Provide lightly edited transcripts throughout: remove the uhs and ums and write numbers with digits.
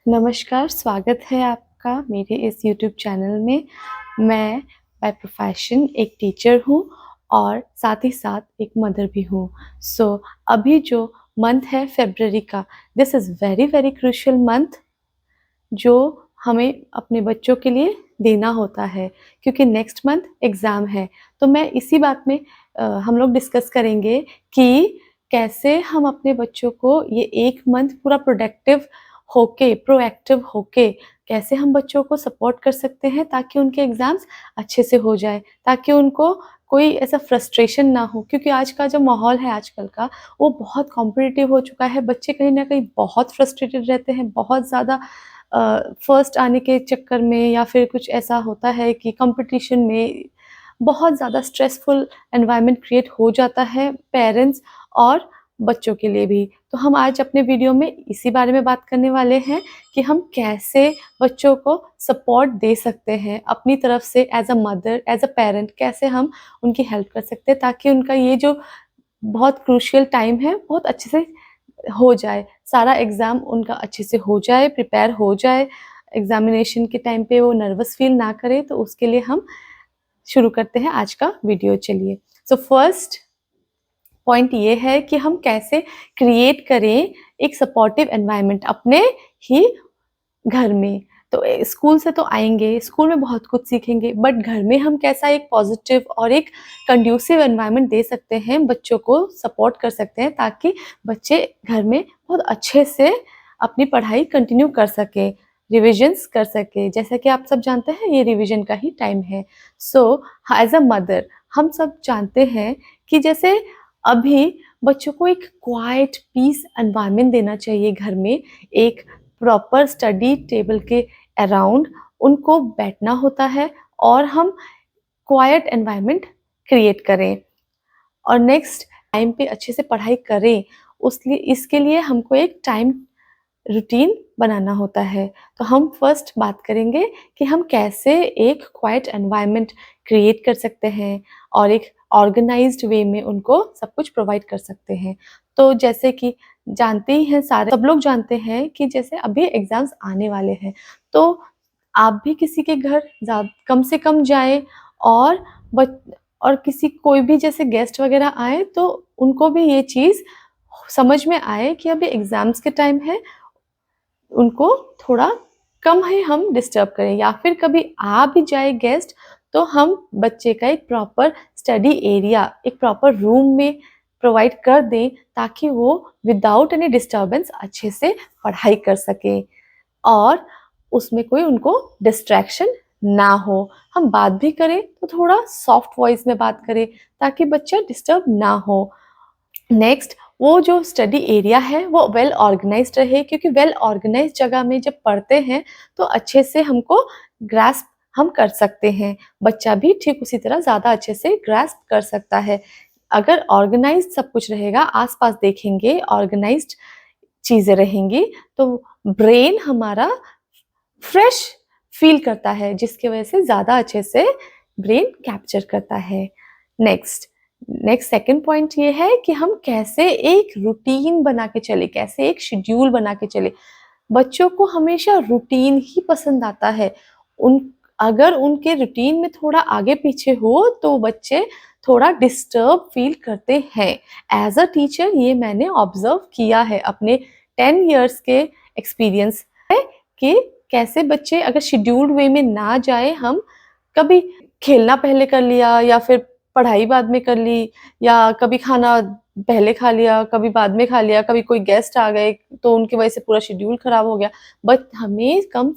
नमस्कार, स्वागत है आपका मेरे इस यूट्यूब चैनल में। मैं बाय प्रोफ़ेशन एक टीचर हूँ और साथ ही साथ एक मदर भी हूँ। अभी जो मंथ है फ़रवरी का, this is very, very crucial month जो हमें अपने बच्चों के लिए देना होता है क्योंकि नेक्स्ट मंथ एग्ज़ाम है। तो मैं इसी बात में हम लोग डिस्कस करेंगे कि कैसे हम अपने बच्चों को ये 1 मंथ पूरा प्रोएक्टिव होके कैसे हम बच्चों को सपोर्ट कर सकते हैं ताकि उनके एग्ज़ाम्स अच्छे से हो जाए, ताकि उनको कोई ऐसा फ्रस्ट्रेशन ना हो क्योंकि आज का जो माहौल है आजकल का, वो बहुत कॉम्पिटिटिव हो चुका है। बच्चे कहीं न कहीं बहुत फ्रस्ट्रेटेड रहते हैं, बहुत ज़्यादा फर्स्ट आने के चक्कर में या फिर कुछ ऐसा होता है कि कॉम्पिटिशन में बहुत ज़्यादा स्ट्रेसफुल एनवायरनमेंट क्रिएट हो जाता है पेरेंट्स और बच्चों के लिए भी। तो हम आज अपने वीडियो में इसी बारे में बात करने वाले हैं कि हम कैसे बच्चों को सपोर्ट दे सकते हैं अपनी तरफ से as a mother, as a parent कैसे हम उनकी हेल्प कर सकते हैं ताकि उनका ये जो बहुत क्रूशियल टाइम है, बहुत अच्छे से हो जाए, सारा एग्ज़ाम उनका अच्छे से हो जाए, प्रिपेयर हो जाए, एग्ज़ामिनेशन के टाइम पे वो नर्वस फ़ील ना करें, तो उसके लिए हम शुरू करते हैं आज का वीडियो चलिए। फर्स्ट पॉइंट ये है कि हम कैसे क्रिएट करें एक सपोर्टिव एनवायरनमेंट अपने ही घर में। तो स्कूल से तो आएँगे, स्कूल में बहुत कुछ सीखेंगे, बट घर में हम कैसा एक पॉज़िटिव और एक कंड्यूसिव एनवायरनमेंट दे सकते हैं, बच्चों को सपोर्ट कर सकते हैं ताकि बच्चे घर में बहुत अच्छे से अपनी पढ़ाई कंटिन्यू कर सकें, रिविज़न्स कर सकें। जैसा कि आप सब जानते हैं ये रिविज़न का ही टाइम है। एज़ अ मदर हम सब जानते हैं कि जैसे अभी बच्चों को एक क्वाइट पीस एनवायरनमेंट देना चाहिए घर में, एक प्रॉपर स्टडी टेबल के अराउंड उनको बैठना होता है और हम क्वाइट एनवायरनमेंट क्रिएट करें और नेक्स्ट टाइम पे अच्छे से पढ़ाई करें। इसके लिए हमको एक टाइम रूटीन बनाना होता है। तो हम फर्स्ट बात करेंगे कि हम कैसे एक क्वाइट एनवायरनमेंट क्रिएट कर सकते हैं और एक ऑर्गेनाइज्ड वे में उनको सब कुछ प्रोवाइड कर सकते हैं। तो जैसे कि जानते ही हैं सारे सब लोग जानते हैं कि जैसे अभी एग्ज़ाम्स आने वाले हैं, तो आप भी किसी के घर कम से कम जाएँ और बच और किसी कोई भी जैसे गेस्ट वग़ैरह आएँ तो उनको भी ये चीज़ समझ में आए कि अभी एग्ज़ाम्स के टाइम है, उनको थोड़ा कम ही हम डिस्टर्ब करें या फिर कभी आ भी जाए गेस्ट तो हम बच्चे का एक प्रॉपर स्टडी एरिया, एक प्रॉपर रूम में प्रोवाइड कर दें ताकि वो विदाउट एनी डिस्टर्बेंस अच्छे से पढ़ाई कर सकें और उसमें कोई उनको डिस्ट्रैक्शन ना हो। हम बात भी करें तो थोड़ा सॉफ्ट वॉइस में बात करें ताकि बच्चा डिस्टर्ब ना हो। नेक्स्ट वो जो स्टडी एरिया है वो वेल ऑर्गेनाइज्ड रहे क्योंकि वेल ऑर्गेनाइज्ड जगह में जब पढ़ते हैं तो अच्छे से हमको ग्रास्प हम कर सकते हैं। बच्चा भी ठीक उसी तरह ज़्यादा अच्छे से ग्रास्प कर सकता है। अगर ऑर्गेनाइज्ड सब कुछ रहेगा, आस-पास देखेंगे ऑर्गेनाइज्ड चीज़ें रहेंगी तो ब्रेन हमारा फ्रेश फ़ील करता है जिसकी वज़ह से ज़्यादा अच्छे से ब्रेन कैप्चर करता है। नेक्स्ट नेक्स्ट सेकंड पॉइंट ये है कि हम कैसे एक रूटीन बना के चले, कैसे एक शेड्यूल बना के चले। बच्चों को हमेशा रूटीन ही पसंद आता है। उन अगर उनके रूटीन में थोड़ा आगे-पीछे हो तो बच्चे थोड़ा डिस्टर्ब फ़ील करते हैं। एज़ अ टीचर ये मैंने ऑब्ज़र्व किया है अपने 10 इयर्स के एक्सपीरियंस है कि कैसे बच्चे अगर शेड्यूल्ड वे में ना जाएँ हम, कभी खेलना पहले कर लिया या फिर पढ़ाई बाद में कर ली या कभी खाना पहले खा लिया, कभी बाद में खा लिया, कभी कोई गेस्ट आ गए तो उनकी वजह से पूरा शेड्यूल खराब हो गया। बट हमें कम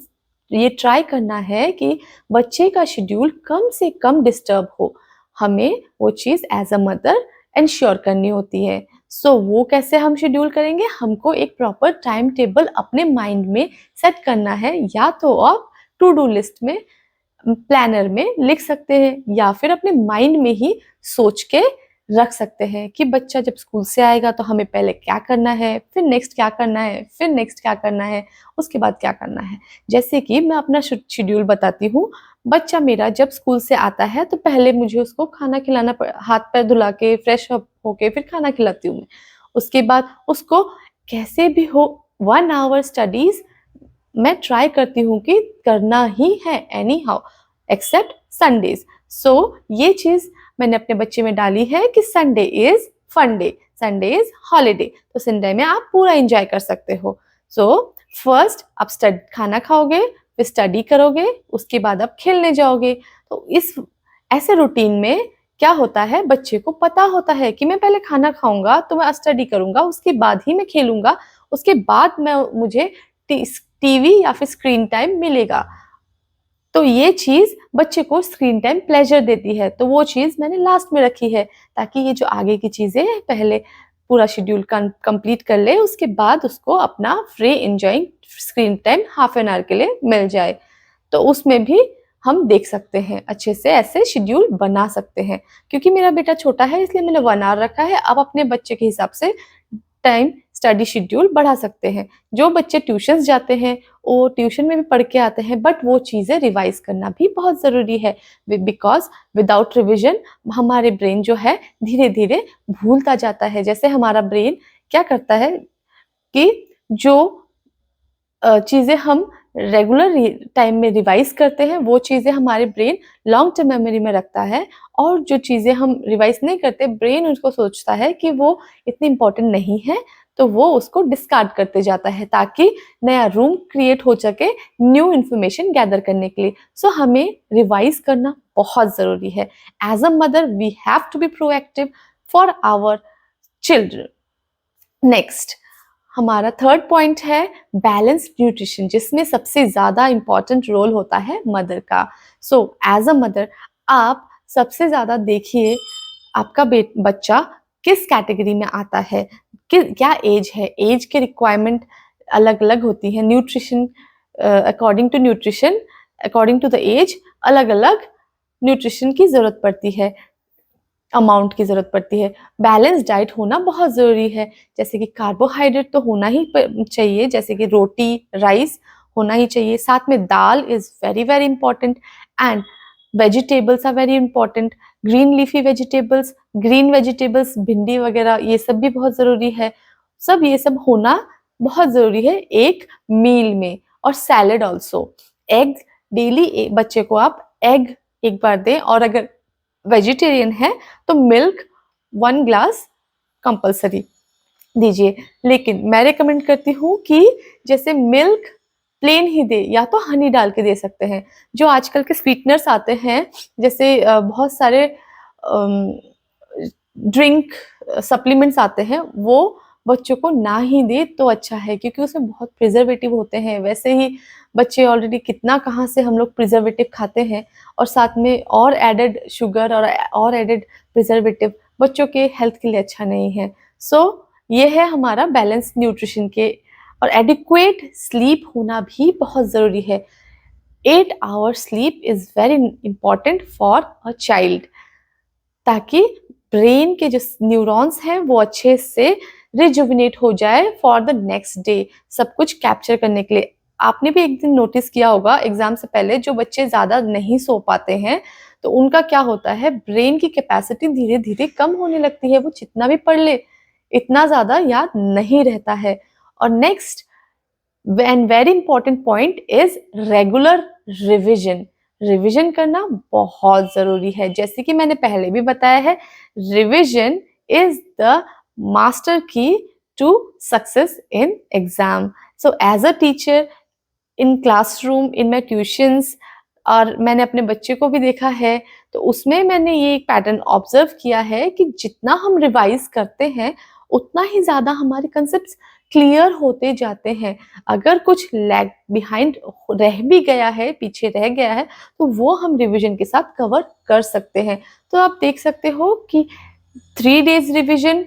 ये ट्राई करना है कि बच्चे का शेड्यूल कम से कम डिस्टर्ब हो। हमें वो चीज़ एज़ अ मदर एन्श्योर करनी होती है। वो कैसे हम शेड्यूल करेंगे? हमको एक प्रॉपर टाइम टेबल अपने माइंड में सेट करना है या तो आप टू डू लिस्ट में प्लानर में लिख सकते हैं या फिर अपने माइंड में ही सोच के रख सकते हैं कि बच्चा जब स्कूल से आएगा तो हमें पहले क्या करना है, फिर नेक्स्ट क्या करना है, फिर नेक्स्ट क्या करना है, उसके बाद क्या करना है। जैसे कि मैं अपना शेड्यूल बताती हूँ, बच्चा मेरा जब स्कूल से आता है तो पहले मुझे उसको खाना खिलाना हाथ-पैर धुला के फ्रेश अप होके फिर खाना खिलाती हूँ मैं। उसके बाद उसको कैसे भी हो 1 आवर स्टडीज़ मैं ट्राई करती हूँ कि करना ही है anyhow except Sundays. So ये चीज़ मैंने अपने बच्चे में डाली है कि Sunday is fun day, Sunday is holiday, तो संडे में आप पूरा एंजॉय कर सकते हो। सो फर्स्ट आप खाना खाओगे, फिर स्टडी करोगे, उसके बाद आप खेलने जाओगे। तो इस ऐसे रूटीन में क्या होता है, बच्चे को पता होता है कि मैं पहले खाना खाऊंगा तो मैं स्टडी करूंगा, उसके बाद ही मैं खेलूंगा, उसके बाद मैं मुझे टीवी या फिर स्क्रीन टाइम मिलेगा। तो ये चीज़ बच्चे को स्क्रीन टाइम प्लेजर देती है, तो वो चीज़ मैंने लास्ट में रखी है ताकि ये जो आगे की चीज़ें हैं पहले पूरा शेड्यूल कंप्लीट कर ले, उसके बाद उसको अपना free enjoying screen time half an our के लिए मिल जाए। तो उसमें भी हम देख सकते हैं, अच्छे से ऐसे शेड्यूल बना सकते हैं। क्योंकि मेरा बेटा छोटा है इसलिए मैंने 1 आवर रखा है, आप अपने बच्चे के हिसाब से टाइम स्टडी शेड्यूल बढ़ा सकते हैं। जो बच्चे ट्यूशन्स जाते हैं वो ट्यूशन में भी पढ़ के आते हैं, बट वो चीज़ें रिवाइज करना भी बहुत ज़रूरी है, बिकॉज विदाउट रिविजन हमारे ब्रेन जो है धीरे धीरे भूलता जाता है। जैसे हमारा ब्रेन क्या करता है कि जो चीज़ें हम रेगुलर टाइम में रिवाइज करते हैं वो चीज़ें हमारे ब्रेन लॉन्ग टर्म मेमोरी में रखता है, और जो चीज़ें हम रिवाइज नहीं करते ब्रेन उसको सोचता है कि वो इतनी इम्पोर्टेंट नहीं है, तो वो उसको डिस्कार्ड करते जाता है ताकि नया रूम क्रिएट हो सके न्यू इन्फॉर्मेशन गैदर करने के लिए। सो हमें रिवाइज करना बहुत ज़रूरी है। As a mother we have to be proactive for our children. Next हमारा थर्ड पॉइंट है बैलेंस्ड न्यूट्रिशन, जिसमें सबसे ज़्यादा इम्पॉर्टेंट रोल होता है मदर का। सो एज अ मदर आप सबसे ज़्यादा देखिए आपका बच्चा किस कैटेगरी में आता है, क्या एज है, एज के रिक्वायरमेंट अलग अलग होती है। Nutrition according to the age अलग अलग न्यूट्रिशन की ज़रूरत पड़ती है, अमाउंट की ज़रूरत पड़ती है। बैलेंस डाइट होना बहुत ज़रूरी है, जैसे कि कार्बोहाइड्रेट तो होना ही चाहिए, जैसे कि रोटी राइस होना ही चाहिए, साथ में dal is very very important, and vegetables are very important, green leafy vegetables, green vegetables, भिंडी वगैरह ये सब भी बहुत ज़रूरी है। ये सब होना बहुत ज़रूरी है एक मील में। और सैलड ऑल्सो, एग डेली बच्चे को आप एग एक बार दें, और अगर वेजिटेरियन है तो मिल्क 1 ग्लास कंपलसरी दीजिए। लेकिन मैं रिकमेंड करती हूँ कि जैसे मिल्क प्लेन ही दे या तो हनी डाल के दे सकते हैं। जो आजकल के स्वीटनर्स आते हैं, जैसे बहुत सारे ड्रिंक सप्लीमेंट्स आते हैं, वो बच्चों को ना ही दे तो अच्छा है, क्योंकि उसमें बहुत प्रिजर्वेटिव होते हैं। वैसे ही बच्चे ऑलरेडी कितना कहाँ से हम लोग प्रिजर्वेटिव खाते हैं, और साथ में और एडेड शुगर और एडेड प्रिजर्वेटिव बच्चों के हेल्थ के लिए अच्छा नहीं है। सो ये है हमारा बैलेंस न्यूट्रिशन के। और एडिक्वेट स्लीप होना भी बहुत ज़रूरी है। 8 hour sleep is very important for a child, ताकि ब्रेन के जो न्यूरॉन्स हैं वो अच्छे से रिजुविनेट हो जाए फॉर द नेक्स्ट डे, सब कुछ कैप्चर करने के लिए। आपने भी एक दिन नोटिस किया होगा एग्जाम से पहले जो बच्चे ज़्यादा नहीं सो पाते हैं, तो उनका क्या होता है, ब्रेन की कैपेसिटी धीरे धीरे कम होने लगती है, वो जितना भी पढ़ ले इतना ज़्यादा याद नहीं रहता है। और next and very important point is regular revision. Revision करना बहुत ज़रूरी है, जैसे कि मैंने पहले भी बताया है, revision is the master key to success in exam. So as a teacher in classroom, in my tuitions, और मैंने अपने बच्चे को भी देखा है, तो उसमें मैंने ये एक पैटर्न ऑब्जर्व किया है कि जितना हम रिवाइज करते हैं उतना ही ज़्यादा हमारे कंसेप्ट्स क्लियर होते जाते हैं। अगर कुछ लैग बिहाइंड रह भी गया है, पीछे रह गया है, तो वो हम रिवीजन के साथ कवर कर सकते हैं। तो आप देख सकते हो कि 3 days revision,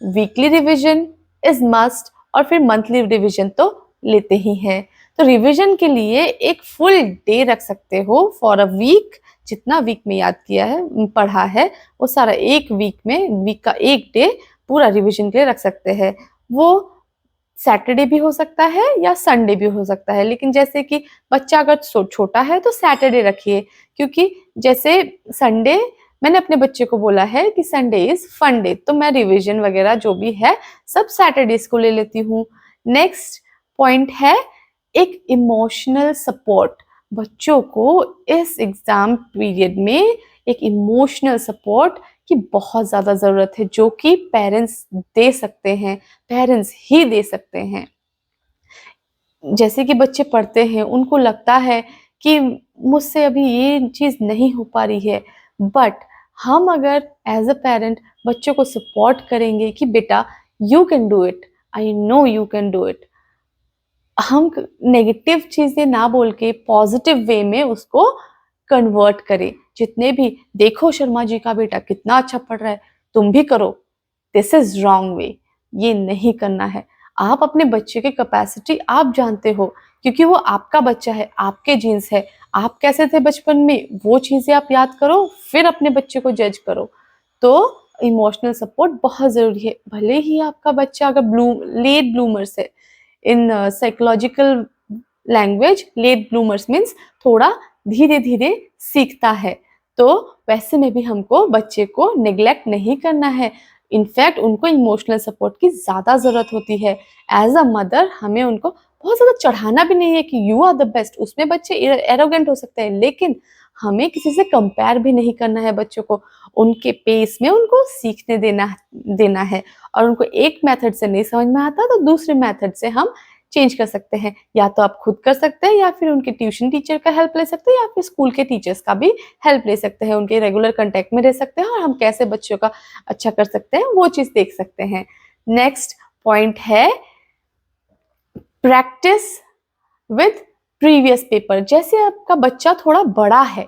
weekly revision is must, और फिर मंथली रिवीजन तो लेते ही हैं। तो रिवीजन के लिए एक फुल डे रख सकते हो फॉर अ वीक, जितना वीक में याद किया है, पढ़ा है, वो सारा एक वीक का एक डे पूरा रिवीजन के लिए रख सकते हैं। वो सैटरडे भी हो सकता है या संडे भी हो सकता है, लेकिन जैसे कि बच्चा अगर छोटा है तो सैटरडे रखिए, क्योंकि जैसे संडे मैंने अपने बच्चे को बोला है कि संडे इज फन डे, तो मैं रिवीजन वगैरह जो भी है सब सैटरडेज को ले लेती हूँ। नेक्स्ट पॉइंट है एक इमोशनल सपोर्ट, बच्चों को इस एग्ज़ाम पीरियड में एक इमोशनल सपोर्ट की बहुत ज़्यादा ज़रूरत है, जो कि पेरेंट्स दे सकते हैं, पेरेंट्स ही दे सकते हैं। जैसे कि बच्चे पढ़ते हैं, उनको लगता है कि मुझसे अभी ये चीज़ नहीं हो पा रही है, बट हम अगर एज़ अ पेरेंट बच्चों को सपोर्ट करेंगे कि बेटा you can do it, I know you can do it. हम नेगेटिव चीज़ें ना बोल के पॉजिटिव वे में उसको कन्वर्ट करें। जितने भी देखो शर्मा जी का बेटा कितना अच्छा पढ़ रहा है, तुम भी करो। दिस इज़ रॉन्ग वे, ये नहीं करना है। आप अपने बच्चे की कैपेसिटी आप जानते हो, क्योंकि वो आपका बच्चा है, आपके जीन्स है। आप कैसे थे बचपन में, वो चीज़ें आप याद करो, फिर अपने बच्चे को जज करो। तो इमोशनल सपोर्ट बहुत ज़रूरी है। भले ही आपका बच्चा अगर लेट ब्लूमर्स है, in psychological language late bloomers means थोड़ा धीरे-धीरे सीखता है। तो वैसे में भी हमको बच्चे को नेग्लेक्ट नहीं करना है। इनफैक्ट उनको इमोशनल सपोर्ट की ज़्यादा ज़रूरत होती है। एज़ अ मदर हमें उनको बहुत ज़्यादा चढ़ाना भी नहीं है कि यू आर द बेस्ट। उसमें बच्चे एरोगेंट हो सकते हैं, लेकिन हमें किसी से कंपेयर भी नहीं करना है बच्चों को। उनके पेस में उनको सीखने देना है, और उनको एक मेथड से नहीं समझ में आता तो दूसरे मेथड से हम चेंज कर सकते हैं। या तो आप खुद कर सकते हैं, या फिर उनके ट्यूशन टीचर का हेल्प ले सकते हैं, या फिर स्कूल के टीचर्स का भी हेल्प ले सकते हैं। उनके रेगुलर कॉन्टैक्ट में रह सकते हैं, और हम कैसे बच्चों का अच्छा कर सकते हैं वो चीज़ देख सकते हैं। नेक्स्ट पॉइंट है प्रैक्टिस विद प्रीवियस पेपर। जैसे आपका बच्चा थोड़ा बड़ा है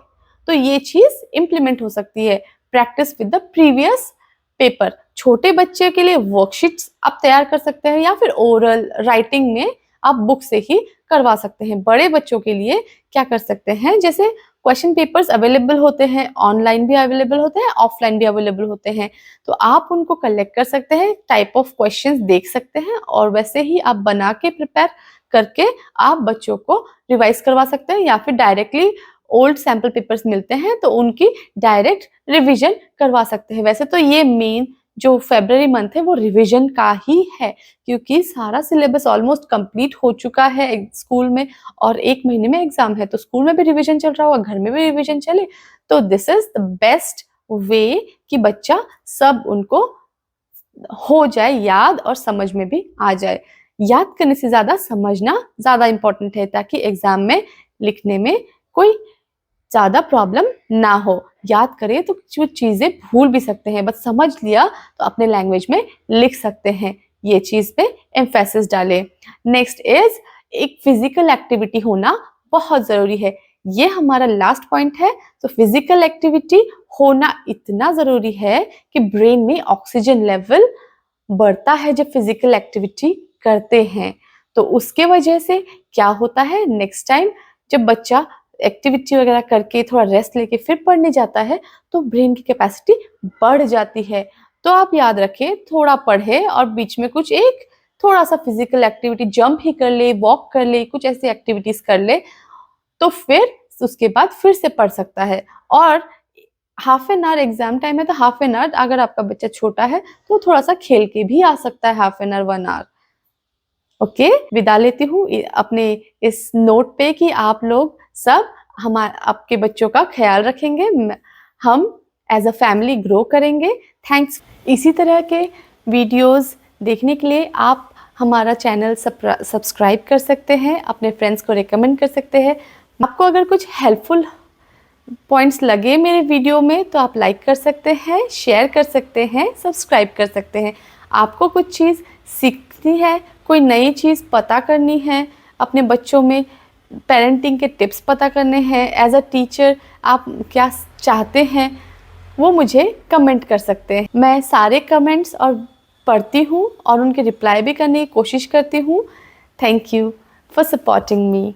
तो ये चीज़ इम्प्लीमेंट हो सकती है, practice with the previous paper. छोटे बच्चे के लिए वर्कशीट्स आप तैयार कर सकते हैं, या फिर ओरल राइटिंग में आप बुक से ही करवा सकते हैं। बड़े बच्चों के लिए क्या कर सकते हैं, जैसे क्वेश्चन पेपर्स अवेलेबल होते हैं, ऑनलाइन भी अवेलेबल होते हैं, ऑफलाइन भी अवेलेबल होते हैं। तो आप उनको कलेक्ट कर सकते हैं, टाइप ऑफ क्वेश्चंस देख सकते हैं, और वैसे ही आप बना के प्रिपेयर करके आप बच्चों को रिवाइज करवा सकते हैं, या फिर डायरेक्टली ओल्ड सैंपल पेपर्स मिलते हैं तो उनकी डायरेक्ट रिवीजन करवा सकते हैं। वैसे तो ये मेन जो फरवरी मंथ है वो रिवीजन का ही है, क्योंकि सारा सिलेबस ऑलमोस्ट कंप्लीट हो चुका है स्कूल में, और 1 महीने में एग्जाम है, तो स्कूल में भी रिवीजन चल रहा होगा, घर में भी रिवीजन चले। तो this is the best way कि बच्चा सब उनको हो जाए याद, और समझ में भी आ जाए। याद करने से ज़्यादा समझना ज़्यादा इम्पोर्टेंट है, ताकि एग्ज़ाम में लिखने में कोई ज़्यादा प्रॉब्लम ना हो। याद करें तो कुछ चीज़ें भूल भी सकते हैं, बस समझ लिया तो अपने लैंग्वेज में लिख सकते हैं। ये चीज़ पे एम्फेसिस डालें। नेक्स्ट इज़ एक फिज़िकल एक्टिविटी होना बहुत ज़रूरी है। ये हमारा लास्ट पॉइंट है। तो फिज़िकल एक्टिविटी होना इतना ज़रूरी है कि ब्रेन में ऑक्सीजन लेवल बढ़ता है जब फिज़िकल एक्टिविटी करते हैं। तो उसके वजह से क्या होता है, नेक्स्ट टाइम जब बच्चा एक्टिविटी वगैरह करके थोड़ा रेस्ट लेके फिर पढ़ने जाता है तो ब्रेन की कैपेसिटी बढ़ जाती है। तो आप याद रखें, थोड़ा पढ़े और बीच में कुछ एक थोड़ा-सा फिज़िकल एक्टिविटी, जंप ही कर ले, वॉक कर ले, कुछ ऐसी एक्टिविटीज़ कर ले, तो फिर उसके बाद फिर से पढ़ सकता है। और half an our exam time है तो हाफ एन आवर, अगर आपका बच्चा छोटा है तो थोड़ा-सा खेल के भी आ सकता है half an hour, 1 hour. Okay, विदा लेती हूँ अपने इस नोट पे कि आप लोग सब आपके बच्चों का ख्याल रखेंगे। हम एज़ अ फैमिली ग्रो करेंगे। थैंक्स। इसी तरह के वीडियोज़ देखने के लिए आप हमारा चैनल सब्सक्राइब कर सकते हैं, अपने फ्रेंड्स को रिकमेंड कर सकते हैं। आपको अगर कुछ हेल्पफुल पॉइंट्स लगे मेरे वीडियो में तो आप लाइक कर सकते हैं, शेयर कर सकते हैं, सब्सक्राइब कर सकते हैं। आपको कुछ चीज़ सीखनी है, कोई नई चीज़ पता करनी है, अपने बच्चों में पेरेंटिंग के टिप्स पता करने हैं, एज अ टीचर आप क्या चाहते हैं वो मुझे कमेंट कर सकते हैं। मैं सारे कमेंट्स और पढ़ती हूँ और उनके रिप्लाई भी करने की कोशिश करती हूँ। Thank you for supporting me.